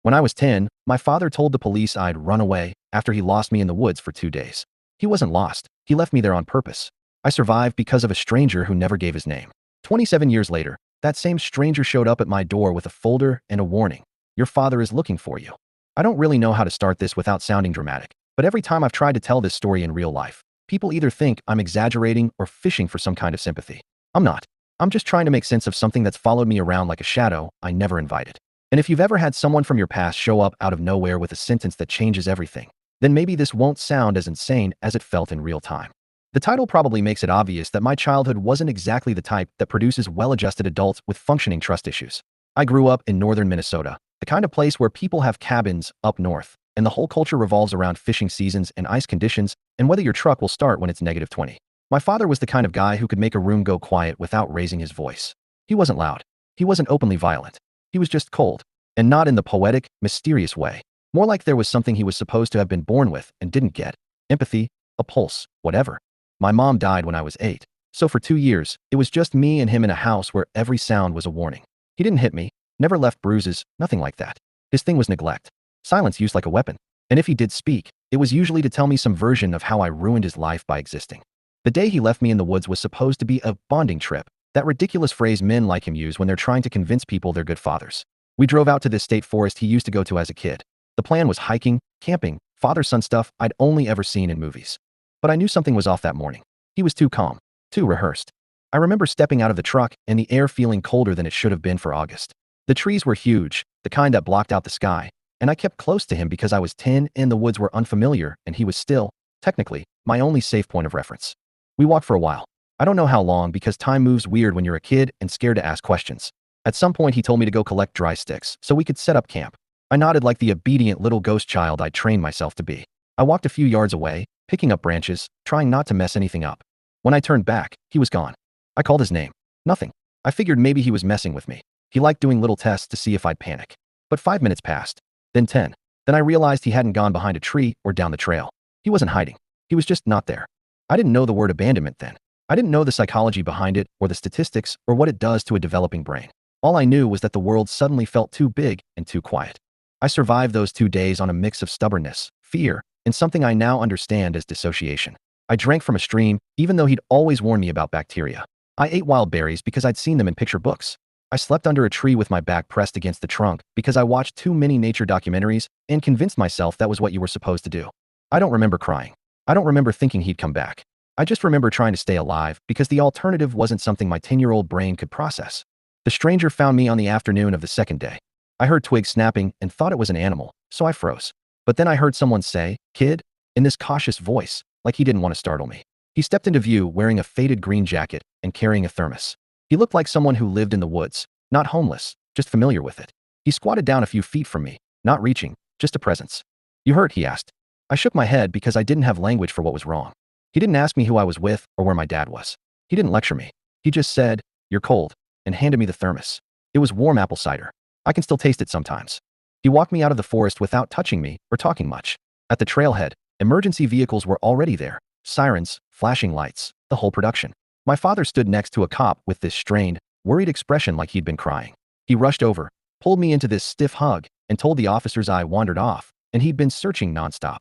When I was 10, my father told the police I'd run away after he lost me in the woods for 2 days. He wasn't lost. He left me there on purpose. I survived because of a stranger who never gave his name. 27 years later, that same stranger showed up at my door with a folder and a warning. Your father is looking for you. I don't really know how to start this without sounding dramatic, but every time I've tried to tell this story in real life, people either think I'm exaggerating or fishing for some kind of sympathy. I'm not. I'm just trying to make sense of something that's followed me around like a shadow I never invited. And if you've ever had someone from your past show up out of nowhere with a sentence that changes everything, then maybe this won't sound as insane as it felt in real time. The title probably makes it obvious that my childhood wasn't exactly the type that produces well-adjusted adults with functioning trust issues. I grew up in northern Minnesota, the kind of place where people have cabins up north, and the whole culture revolves around fishing seasons and ice conditions and whether your truck will start when it's -20. My father was the kind of guy who could make a room go quiet without raising his voice. He wasn't loud. He wasn't openly violent. He was just cold, and not in the poetic, mysterious way. More like there was something he was supposed to have been born with and didn't get. Empathy, a pulse, whatever. My mom died when I was 8, so for 2 years, it was just me and him in a house where every sound was a warning. He didn't hit me, never left bruises, nothing like that. His thing was neglect. Silence used like a weapon. And if he did speak, it was usually to tell me some version of how I ruined his life by existing. The day he left me in the woods was supposed to be a bonding trip, that ridiculous phrase men like him use when they're trying to convince people they're good fathers. We drove out to this state forest he used to go to as a kid. The plan was hiking, camping, father-son stuff I'd only ever seen in movies. But I knew something was off that morning. He was too calm, too rehearsed. I remember stepping out of the truck and the air feeling colder than it should have been for August. The trees were huge, the kind that blocked out the sky, and I kept close to him because I was 10 and the woods were unfamiliar and he was still, technically, my only safe point of reference. We walked for a while. I don't know how long because time moves weird when you're a kid and scared to ask questions. At some point he told me to go collect dry sticks so we could set up camp. I nodded like the obedient little ghost child I'd trained myself to be. I walked a few yards away, picking up branches, trying not to mess anything up. When I turned back, he was gone. I called his name. Nothing. I figured maybe he was messing with me. He liked doing little tests to see if I'd panic. But 5 minutes passed. Then 10. Then I realized he hadn't gone behind a tree or down the trail. He wasn't hiding. He was just not there. I didn't know the word abandonment then. I didn't know the psychology behind it or the statistics or what it does to a developing brain. All I knew was that the world suddenly felt too big and too quiet. I survived those 2 days on a mix of stubbornness, fear, and something I now understand as dissociation. I drank from a stream, even though he'd always warned me about bacteria. I ate wild berries because I'd seen them in picture books. I slept under a tree with my back pressed against the trunk because I watched too many nature documentaries and convinced myself that was what you were supposed to do. I don't remember crying. I don't remember thinking he'd come back. I just remember trying to stay alive because the alternative wasn't something my 10-year-old brain could process. The stranger found me on the afternoon of the second day. I heard twigs snapping and thought it was an animal, so I froze. But then I heard someone say, "Kid," in this cautious voice, like he didn't want to startle me. He stepped into view wearing a faded green jacket and carrying a thermos. He looked like someone who lived in the woods, not homeless, just familiar with it. He squatted down a few feet from me, not reaching, just a presence. "You hurt?" he asked. I shook my head because I didn't have language for what was wrong. He didn't ask me who I was with or where my dad was. He didn't lecture me. He just said, "You're cold," and handed me the thermos. It was warm apple cider. I can still taste it sometimes. He walked me out of the forest without touching me or talking much. At the trailhead, emergency vehicles were already there. Sirens, flashing lights, the whole production. My father stood next to a cop with this strained, worried expression like he'd been crying. He rushed over, pulled me into this stiff hug, and told the officers I wandered off, and he'd been searching nonstop.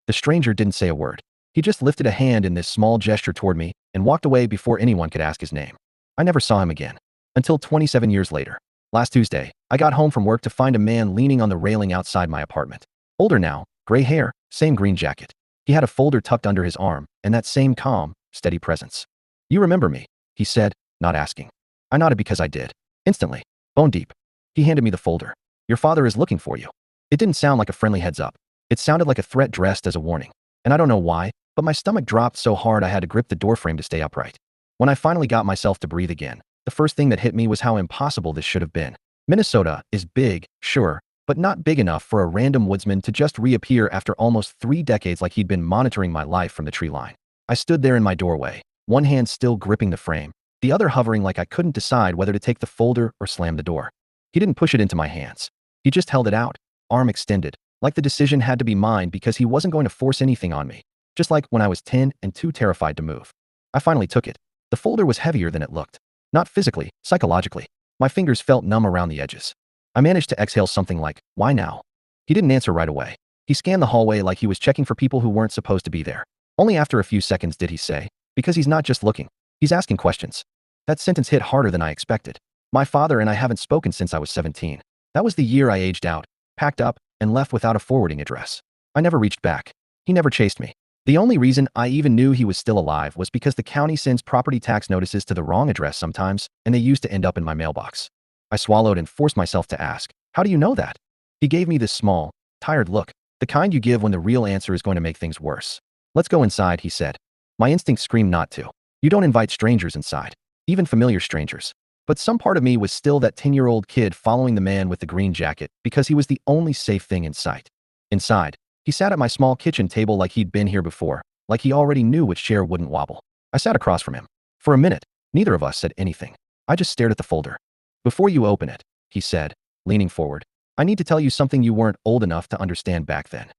The stranger didn't say a word. He just lifted a hand in this small gesture toward me and walked away before anyone could ask his name. I never saw him again. Until 27 years later. Last Tuesday, I got home from work to find a man leaning on the railing outside my apartment. Older now, gray hair, same green jacket. He had a folder tucked under his arm and that same calm, steady presence. "You remember me," he said, not asking. I nodded because I did. Instantly. Bone deep. He handed me the folder. "Your father is looking for you." It didn't sound like a friendly heads up. It sounded like a threat dressed as a warning. And I don't know why, but my stomach dropped so hard I had to grip the doorframe to stay upright. When I finally got myself to breathe again, the first thing that hit me was how impossible this should have been. Minnesota is big, sure, but not big enough for a random woodsman to just reappear after almost 3 decades like he'd been monitoring my life from the tree line. I stood there in my doorway, one hand still gripping the frame, the other hovering like I couldn't decide whether to take the folder or slam the door. He didn't push it into my hands. He just held it out, arm extended, like the decision had to be mine because he wasn't going to force anything on me. Just like when I was 10 and too terrified to move. I finally took it. The folder was heavier than it looked. Not physically, psychologically. My fingers felt numb around the edges. I managed to exhale something like, "Why now?" He didn't answer right away. He scanned the hallway like he was checking for people who weren't supposed to be there. Only after a few seconds did he say, "Because he's not just looking, he's asking questions." That sentence hit harder than I expected. My father and I haven't spoken since I was 17. That was the year I aged out, packed up, and left without a forwarding address. I never reached back. He never chased me. The only reason I even knew he was still alive was because the county sends property tax notices to the wrong address sometimes, and they used to end up in my mailbox. I swallowed and forced myself to ask, "How do you know that?" He gave me this small, tired look, the kind you give when the real answer is going to make things worse. "Let's go inside," he said. My instincts screamed not to. You don't invite strangers inside, even familiar strangers. But some part of me was still that 10-year-old kid following the man with the green jacket because he was the only safe thing in sight. Inside, he sat at my small kitchen table like he'd been here before, like he already knew which chair wouldn't wobble. I sat across from him. For a minute, neither of us said anything. I just stared at the folder. "Before you open it," he said, leaning forward, "I need to tell you something you weren't old enough to understand back then."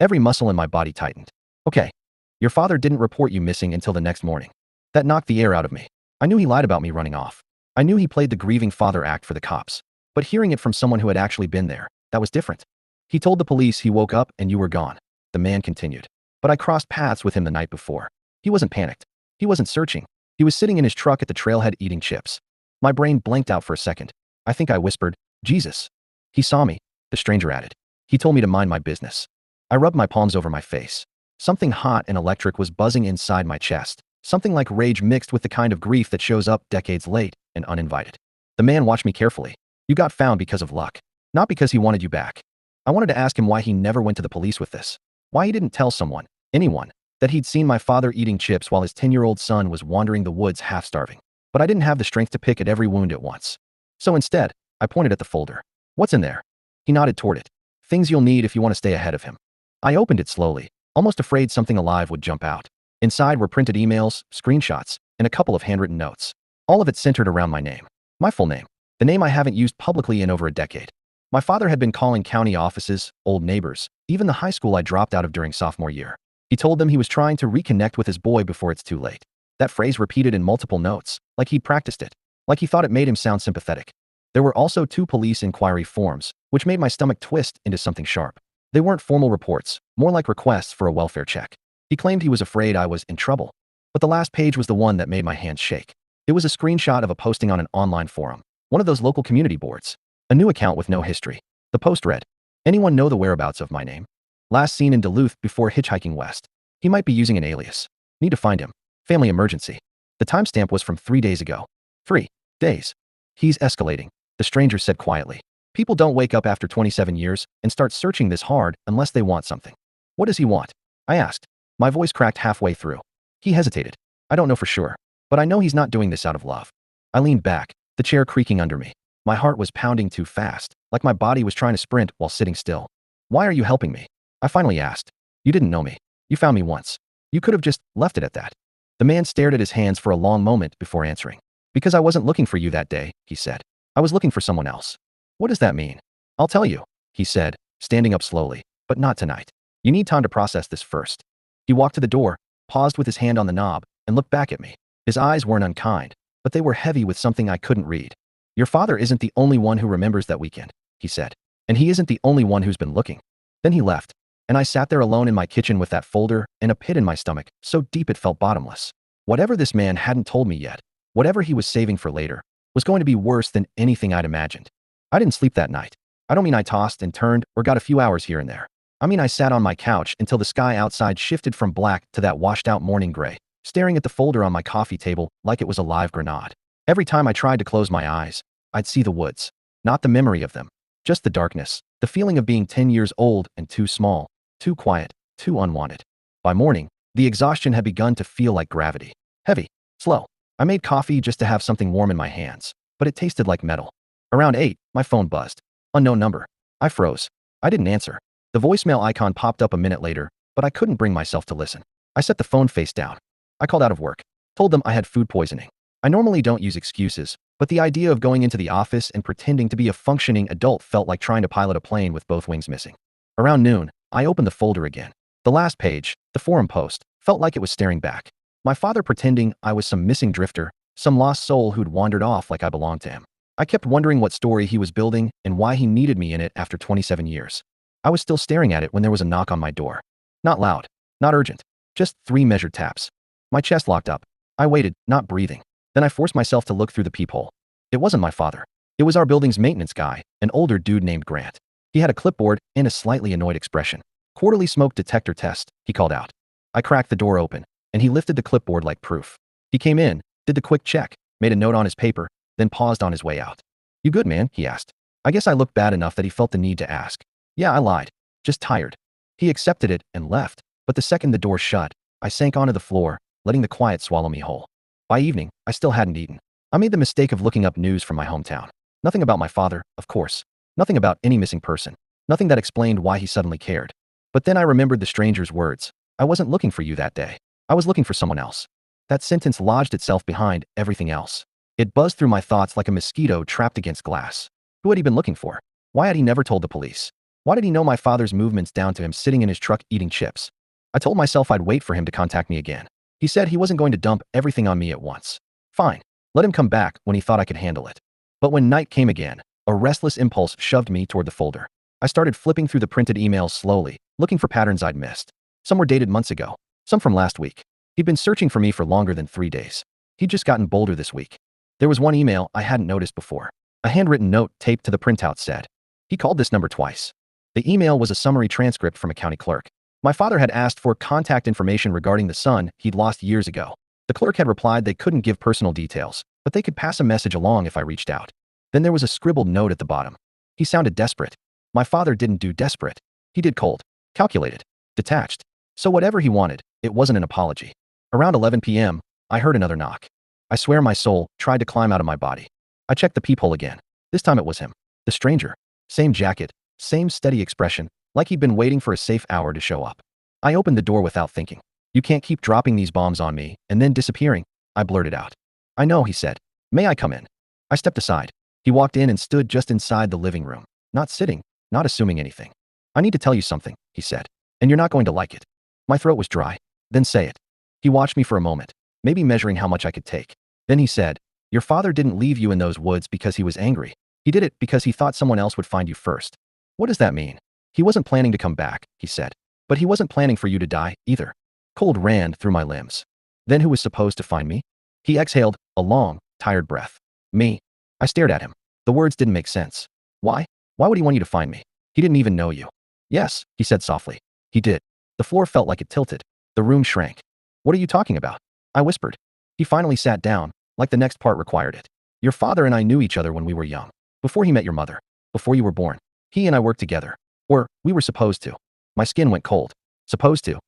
Every muscle in my body tightened. "Okay. Your father didn't report you missing until the next morning." That knocked the air out of me. I knew he lied about me running off. I knew he played the grieving father act for the cops. But hearing it from someone who had actually been there, that was different. "He told the police he woke up and you were gone," the man continued. "But I crossed paths with him the night before. He wasn't panicked. He wasn't searching. He was sitting in his truck at the trailhead eating chips." My brain blanked out for a second. I think I whispered, "Jesus." "He saw me," the stranger added. "He told me to mind my business." I rubbed my palms over my face. Something hot and electric was buzzing inside my chest. Something like rage mixed with the kind of grief that shows up decades late and uninvited. The man watched me carefully. "You got found because of luck, not because he wanted you back." I wanted to ask him why he never went to the police with this. Why he didn't tell someone, anyone, that he'd seen my father eating chips while his 10-year-old son was wandering the woods half-starving. But I didn't have the strength to pick at every wound at once. So instead, I pointed at the folder. "What's in there?" He nodded toward it. "Things you'll need if you want to stay ahead of him." I opened it slowly, almost afraid something alive would jump out. Inside were printed emails, screenshots, and a couple of handwritten notes. All of it centered around my name. My full name. The name I haven't used publicly in over a decade. My father had been calling county offices, old neighbors, even the high school I dropped out of during sophomore year. He told them he was trying to reconnect with his boy before it's too late. That phrase repeated in multiple notes, like he'd practiced it, like he thought it made him sound sympathetic. There were also 2 police inquiry forms, which made my stomach twist into something sharp. They weren't formal reports, more like requests for a welfare check. He claimed he was afraid I was in trouble. But the last page was the one that made my hands shake. It was a screenshot of a posting on an online forum, one of those local community boards. A new account with no history. The post read, "Anyone know the whereabouts of my name? Last seen in Duluth before hitchhiking west. He might be using an alias. Need to find him. Family emergency." The timestamp was from 3 days ago. 3 days. "He's escalating," the stranger said quietly. "People don't wake up after 27 years and start searching this hard unless they want something." "What does he want?" I asked. My voice cracked halfway through. He hesitated. "I don't know for sure, but I know he's not doing this out of love." I leaned back, the chair creaking under me. My heart was pounding too fast, like my body was trying to sprint while sitting still. "Why are you helping me?" I finally asked. "You didn't know me. You found me once. You could have just left it at that." The man stared at his hands for a long moment before answering. "Because I wasn't looking for you that day," he said. "I was looking for someone else." "What does that mean?" "I'll tell you," he said, standing up slowly, "but not tonight. You need time to process this first." He walked to the door, paused with his hand on the knob, and looked back at me. His eyes weren't unkind, but they were heavy with something I couldn't read. "Your father isn't the only one who remembers that weekend," he said. "And he isn't the only one who's been looking." Then he left, and I sat there alone in my kitchen with that folder and a pit in my stomach, so deep it felt bottomless. Whatever this man hadn't told me yet, whatever he was saving for later, was going to be worse than anything I'd imagined. I didn't sleep that night. I don't mean I tossed and turned or got a few hours here and there. I mean I sat on my couch until the sky outside shifted from black to that washed-out morning gray, staring at the folder on my coffee table like it was a live grenade. Every time I tried to close my eyes, I'd see the woods. Not the memory of them, just the darkness, the feeling of being 10 years old and too small, too quiet, too unwanted. By morning, the exhaustion had begun to feel like gravity. Heavy, slow. I made coffee just to have something warm in my hands, but it tasted like metal. Around 8, my phone buzzed. Unknown number. I froze. I didn't answer. The voicemail icon popped up a minute later, but I couldn't bring myself to listen. I set the phone face down. I called out of work. Told them I had food poisoning. I normally don't use excuses, but the idea of going into the office and pretending to be a functioning adult felt like trying to pilot a plane with both wings missing. Around noon, I opened the folder again. The last page, the forum post, felt like it was staring back. My father pretending I was some missing drifter, some lost soul who'd wandered off like I belonged to him. I kept wondering what story he was building and why he needed me in it after 27 years. I was still staring at it when there was a knock on my door. Not loud, not urgent, just 3 measured taps. My chest locked up. I waited, not breathing. Then I forced myself to look through the peephole. It wasn't my father. It was our building's maintenance guy, an older dude named Grant. He had a clipboard and a slightly annoyed expression. "Quarterly smoke detector test," he called out. I cracked the door open, and he lifted the clipboard like proof. He came in, did the quick check, made a note on his paper, then paused on his way out. "You good, man?" he asked. I guess I looked bad enough that he felt the need to ask. Yeah, I lied. Just tired. He accepted it and left, but the second the door shut, I sank onto the floor, letting the quiet swallow me whole. By evening, I still hadn't eaten. I made the mistake of looking up news from my hometown. Nothing about my father, of course. Nothing about any missing person. Nothing that explained why he suddenly cared. But then I remembered the stranger's words. "I wasn't looking for you that day. I was looking for someone else." That sentence lodged itself behind everything else. It buzzed through my thoughts like a mosquito trapped against glass. Who had he been looking for? Why had he never told the police? Why did he know my father's movements down to him sitting in his truck eating chips? I told myself I'd wait for him to contact me again. He said he wasn't going to dump everything on me at once. Fine. Let him come back when he thought I could handle it. But when night came again, a restless impulse shoved me toward the folder. I started flipping through the printed emails slowly, looking for patterns I'd missed. Some were dated months ago, some from last week. He'd been searching for me for longer than 3 days. He'd just gotten bolder this week. There was one email I hadn't noticed before. A handwritten note taped to the printout said, "He called this number twice." The email was a summary transcript from a county clerk. My father had asked for contact information regarding the son he'd lost years ago. The clerk had replied they couldn't give personal details, but they could pass a message along if I reached out. Then there was a scribbled note at the bottom. He sounded desperate. My father didn't do desperate. He did cold, calculated, detached. So whatever he wanted, it wasn't an apology. Around 11 p.m., I heard another knock. I swear my soul tried to climb out of my body. I checked the peephole again. This time it was him. The stranger. Same jacket, same steady expression, like he'd been waiting for a safe hour to show up. I opened the door without thinking. "You can't keep dropping these bombs on me and then disappearing," I blurted out. "I know," he said. "May I come in?" I stepped aside. He walked in and stood just inside the living room, not sitting, not assuming anything. "I need to tell you something," he said, "and you're not going to like it." My throat was dry. "Then say it." He watched me for a moment, maybe measuring how much I could take. Then he said, "Your father didn't leave you in those woods because he was angry. He did it because he thought someone else would find you first." "What does that mean?" "He wasn't planning to come back," he said. "But he wasn't planning for you to die, either." Cold ran through my limbs. Then who was supposed to find me? He exhaled a long, tired breath. "Me." I stared at him. The words didn't make sense. "Why? Why would he want you to find me? He didn't even know you." "Yes," he said softly. "He did." The floor felt like it tilted. The room shrank. "What are you talking about?" I whispered. He finally sat down, like the next part required it. "Your father and I knew each other when we were young. Before he met your mother. Before you were born. He and I worked together. Or, we were supposed to." My skin went cold. "Supposed to?"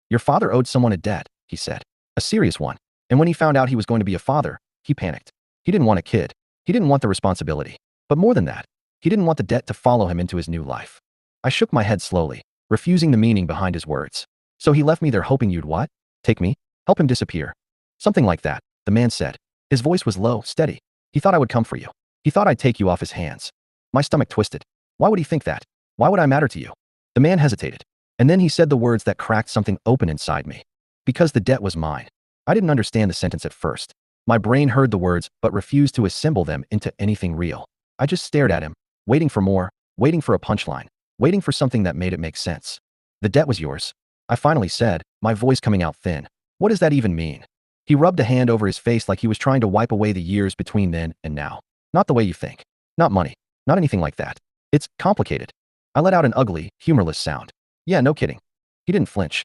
"Your father owed someone a debt," he said. "A serious one. And when he found out he was going to be a father, he panicked. He didn't want a kid. He didn't want the responsibility. But more than that, he didn't want the debt to follow him into his new life." I shook my head slowly, refusing the meaning behind his words. "So he left me there hoping you'd what? Take me? Help him disappear?" "Something like that," the man said. His voice was low, steady. "He thought I would come for you. He thought I'd take you off his hands." My stomach twisted. Why would he think that? Why would I matter to you? The man hesitated. And then he said the words that cracked something open inside me. "Because the debt was mine." I didn't understand the sentence at first. My brain heard the words but refused to assemble them into anything real. I just stared at him, waiting for more, waiting for a punchline, waiting for something that made it make sense. "The debt was yours," I finally said, my voice coming out thin. "What does that even mean?" He rubbed a hand over his face like he was trying to wipe away the years between then and now. "Not the way you think. Not money. Not anything like that. It's complicated." I let out an ugly, humorless sound. "Yeah, no kidding." He didn't flinch.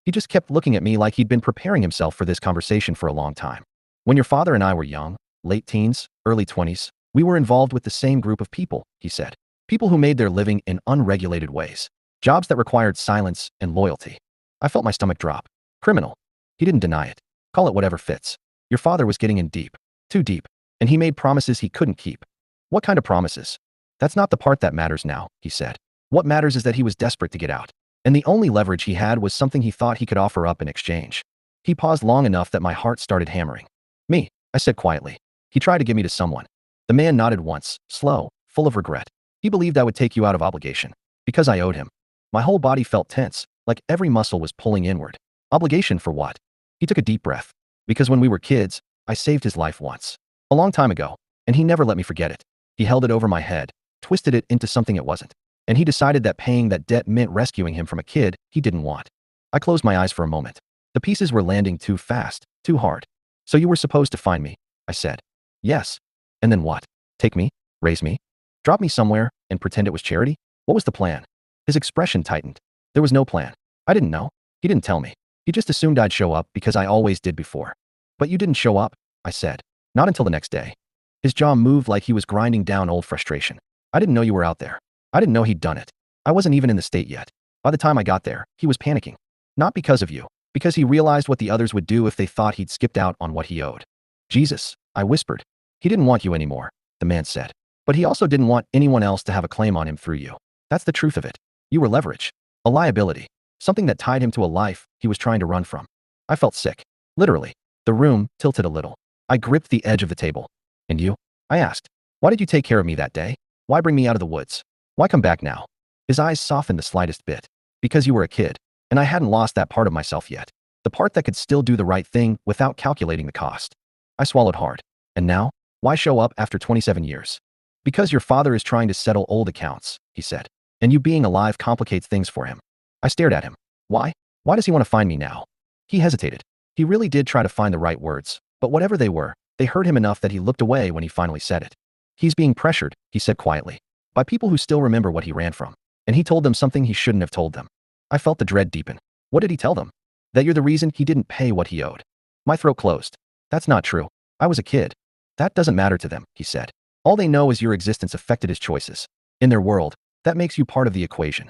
He just kept looking at me like he'd been preparing himself for this conversation for a long time. "When your father and I were young, late teens, early 20s, we were involved with the same group of people," he said. "People who made their living in unregulated ways. Jobs that required silence and loyalty." I felt my stomach drop. "Criminal." He didn't deny it. "Call it whatever fits. Your father was getting in deep. Too deep. And he made promises he couldn't keep." "What kind of promises?" "That's not the part that matters now," he said. "What matters is that he was desperate to get out. And the only leverage he had was something he thought he could offer up in exchange." He paused long enough that my heart started hammering. "Me," I said quietly. "He tried to give me to someone." The man nodded once, slow, full of regret. "He believed I would take you out of obligation. Because I owed him." My whole body felt tense, like every muscle was pulling inward. "Obligation for what?" He took a deep breath. "Because when we were kids, I saved his life once. A long time ago. And he never let me forget it. He held it over my head, twisted it into something it wasn't. And he decided that paying that debt meant rescuing him from a kid he didn't want. I closed my eyes for a moment. The pieces were landing too fast, too hard. So you were supposed to find me, I said. Yes. And then what? Take me? Raise me? Drop me somewhere and pretend it was charity? What was the plan? His expression tightened. There was no plan. I didn't know. He didn't tell me. He just assumed I'd show up because I always did before. But you didn't show up, I said. Not until the next day. His jaw moved like he was grinding down old frustration. I didn't know you were out there. I didn't know he'd done it. I wasn't even in the state yet. By the time I got there, he was panicking. Not because of you, because he realized what the others would do if they thought he'd skipped out on what he owed. Jesus, I whispered. He didn't want you anymore, the man said. But he also didn't want anyone else to have a claim on him through you. That's the truth of it. You were leverage. A liability. Something that tied him to a life he was trying to run from. I felt sick. Literally. The room tilted a little. I gripped the edge of the table. And you? I asked. Why did you take care of me that day? Why bring me out of the woods? Why come back now? His eyes softened the slightest bit. Because you were a kid. And I hadn't lost that part of myself yet. The part that could still do the right thing without calculating the cost. I swallowed hard. And now? Why show up after 27 years? Because your father is trying to settle old accounts, he said. And you being alive complicates things for him. I stared at him. Why? Why does he want to find me now? He hesitated. He really did try to find the right words, but whatever they were, they hurt him enough that he looked away when he finally said it. He's being pressured, he said quietly, by people who still remember what he ran from. And he told them something he shouldn't have told them. I felt the dread deepen. What did he tell them? That you're the reason he didn't pay what he owed. My throat closed. That's not true. I was a kid. That doesn't matter to them, he said. All they know is your existence affected his choices. In their world, that makes you part of the equation.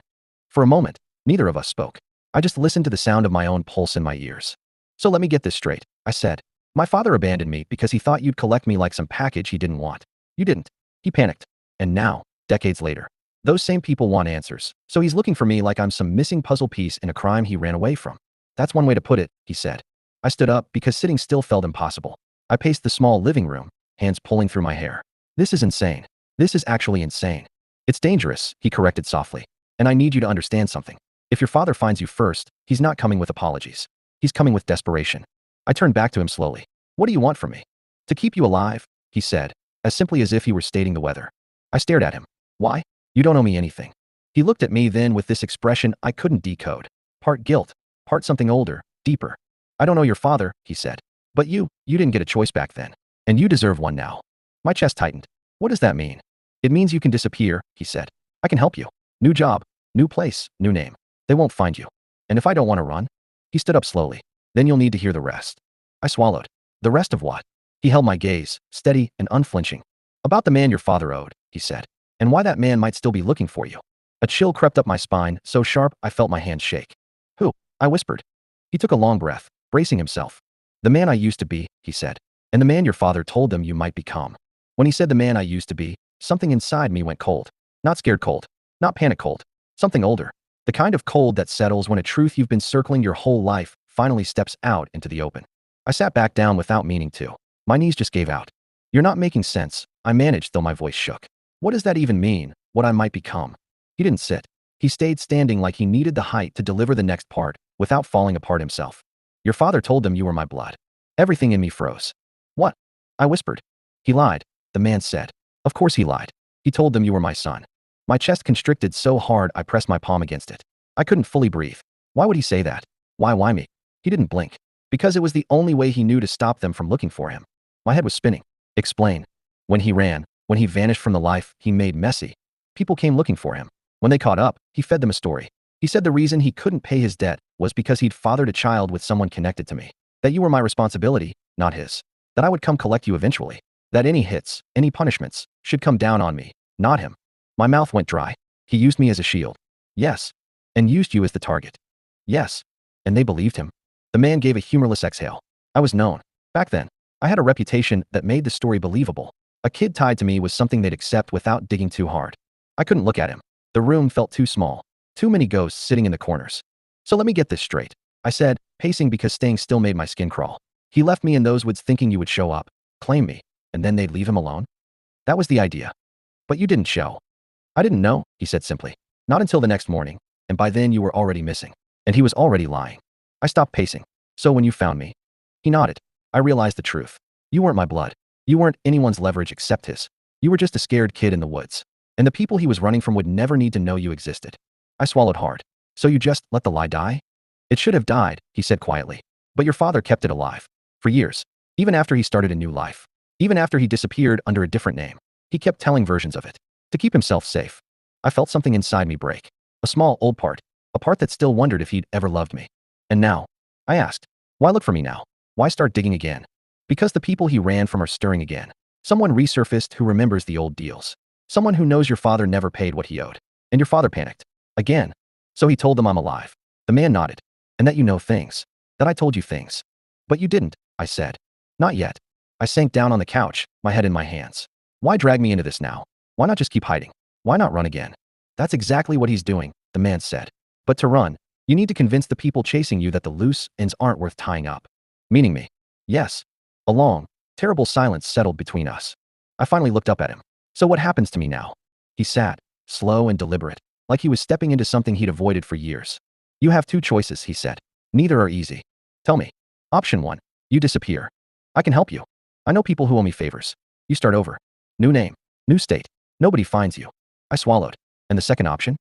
For a moment, neither of us spoke. I just listened to the sound of my own pulse in my ears. So let me get this straight, I said. My father abandoned me because he thought you'd collect me like some package he didn't want. You didn't. He panicked. And now, decades later, those same people want answers. So he's looking for me like I'm some missing puzzle piece in a crime he ran away from. That's one way to put it, he said. I stood up because sitting still felt impossible. I paced the small living room, hands pulling through my hair. This is insane. This is actually insane. It's dangerous, he corrected softly. And I need you to understand something. If your father finds you first, he's not coming with apologies. He's coming with desperation. I turned back to him slowly. What do you want from me? To keep you alive, he said, as simply as if he were stating the weather. I stared at him. Why? You don't owe me anything. He looked at me then with this expression I couldn't decode. Part guilt, part something older, deeper. I don't know your father, he said. But you didn't get a choice back then. And you deserve one now. My chest tightened. What does that mean? It means you can disappear, he said. I can help you. New job, new place, new name. They won't find you. And if I don't want to run? He stood up slowly. Then you'll need to hear the rest. I swallowed. The rest of what? He held my gaze, steady and unflinching. About the man your father owed, he said. And why that man might still be looking for you. A chill crept up my spine, so sharp I felt my hand shake. Who? I whispered. He took a long breath, bracing himself. The man I used to be, he said. And the man your father told them you might become. When he said the man I used to be, something inside me went cold. Not scared cold. Not panic cold. Something older. The kind of cold that settles when a truth you've been circling your whole life finally steps out into the open. I sat back down without meaning to. My knees just gave out. You're not making sense, I managed though my voice shook. What does that even mean, what I might become? He didn't sit. He stayed standing like he needed the height to deliver the next part, without falling apart himself. Your father told them you were my blood. Everything in me froze. What? I whispered. He lied, the man said. Of course he lied. He told them you were my son. My chest constricted so hard I pressed my palm against it. I couldn't fully breathe. Why would he say that? Why me? He didn't blink. Because it was the only way he knew to stop them from looking for him. My head was spinning. Explain. When he ran, when he vanished from the life he made messy, people came looking for him. When they caught up, he fed them a story. He said the reason he couldn't pay his debt was because he'd fathered a child with someone connected to me. That you were my responsibility, not his. That I would come collect you eventually. That any hits, any punishments, should come down on me, not him. My mouth went dry. He used me as a shield. Yes. And used you as the target. Yes. And they believed him. The man gave a humorless exhale. I was known. Back then, I had a reputation that made the story believable. A kid tied to me was something they'd accept without digging too hard. I couldn't look at him. The room felt too small. Too many ghosts sitting in the corners. So let me get this straight, I said, pacing because staying still made my skin crawl. He left me in those woods thinking you would show up, claim me, and then they'd leave him alone? That was the idea. But you didn't show. I didn't know, he said simply. Not until the next morning, and by then you were already missing. And he was already lying. I stopped pacing. So when you found me? He nodded. I realized the truth. You weren't my blood. You weren't anyone's leverage except his. You were just a scared kid in the woods. And the people he was running from would never need to know you existed. I swallowed hard. So you just let the lie die? It should have died, he said quietly. But your father kept it alive. For years. Even after he started a new life. Even after he disappeared under a different name. He kept telling versions of it. To keep himself safe. I felt something inside me break. A small, old part. A part that still wondered if he'd ever loved me. And now? I asked. Why look for me now? Why start digging again? Because the people he ran from are stirring again. Someone resurfaced who remembers the old deals. Someone who knows your father never paid what he owed. And your father panicked. Again. So he told them I'm alive. The man nodded. And that you know things. That I told you things. But you didn't, I said. Not yet. I sank down on the couch, my head in my hands. Why drag me into this now? Why not just keep hiding? Why not run again? That's exactly what he's doing, the man said. But to run, you need to convince the people chasing you that the loose ends aren't worth tying up. Meaning me. Yes. A long, terrible silence settled between us. I finally looked up at him. So what happens to me now? He sat, slow and deliberate, like he was stepping into something he'd avoided for years. You have two choices, he said. Neither are easy. Tell me. Option 1. You disappear. I can help you. I know people who owe me favors. You start over. New name. New state. Nobody finds you. I swallowed. And the second option?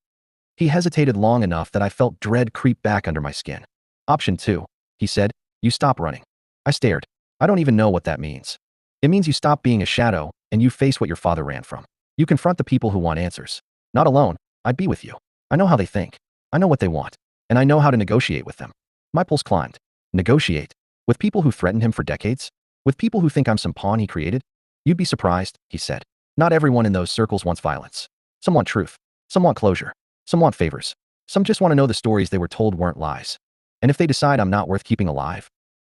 He hesitated long enough that I felt dread creep back under my skin. Option 2. He said. You stop running. I stared. I don't even know what that means. It means you stop being a shadow and you face what your father ran from. You confront the people who want answers. Not alone. I'd be with you. I know how they think. I know what they want. And I know how to negotiate with them. My pulse climbed. Negotiate? With people who threatened him for decades? With people who think I'm some pawn he created? You'd be surprised, he said. Not everyone in those circles wants violence. Some want truth. Some want closure. Some want favors. Some just want to know the stories they were told weren't lies. And if they decide I'm not worth keeping alive,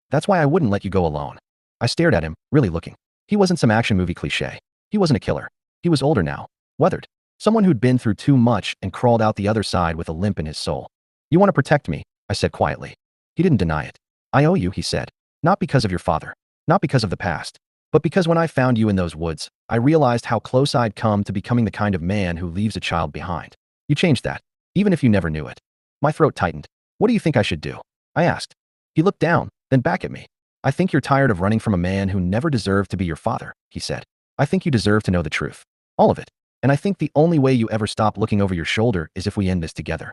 that's why I wouldn't let you go alone. I stared at him, really looking. He wasn't some action movie cliché. He wasn't a killer. He was older now. Weathered. Someone who'd been through too much and crawled out the other side with a limp in his soul. You want to protect me, I said quietly. He didn't deny it. I owe you, he said. Not because of your father. Not because of the past. But because when I found you in those woods, I realized how close I'd come to becoming the kind of man who leaves a child behind. You changed that, even if you never knew it. My throat tightened. What do you think I should do? I asked. He looked down, then back at me. I think you're tired of running from a man who never deserved to be your father, he said. I think you deserve to know the truth. All of it. And I think the only way you ever stop looking over your shoulder is if we end this together.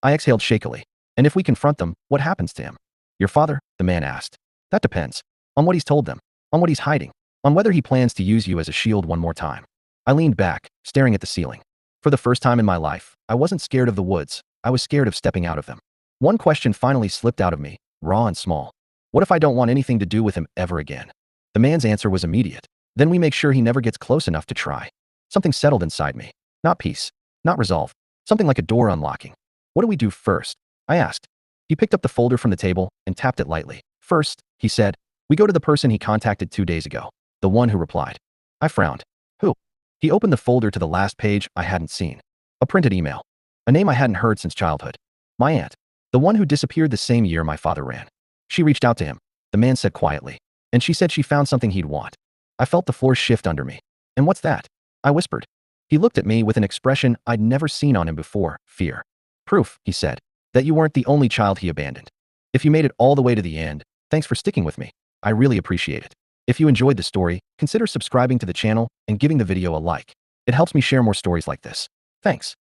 I exhaled shakily. And if we confront them, what happens to him? Your father? The man asked. That depends. On what he's told them. On what he's hiding. On whether he plans to use you as a shield one more time. I leaned back, staring at the ceiling. For the first time in my life, I wasn't scared of the woods. I was scared of stepping out of them. One question finally slipped out of me, raw and small. What if I don't want anything to do with him ever again? The man's answer was immediate. Then we make sure he never gets close enough to try. Something settled inside me. Not peace. Not resolve. Something like a door unlocking. What do we do first? I asked. He picked up the folder from the table and tapped it lightly. First, he said, we go to the person he contacted 2 days ago. The one who replied. I frowned. Who? He opened the folder to the last page I hadn't seen. A printed email. A name I hadn't heard since childhood. My aunt. The one who disappeared the same year my father ran. She reached out to him. The man said quietly. And she said she found something he'd want. I felt the floor shift under me. And what's that? I whispered. He looked at me with an expression I'd never seen on him before, fear. Proof, he said, that you weren't the only child he abandoned. If you made it all the way to the end, thanks for sticking with me. I really appreciate it. If you enjoyed the story, consider subscribing to the channel and giving the video a like. It helps me share more stories like this. Thanks.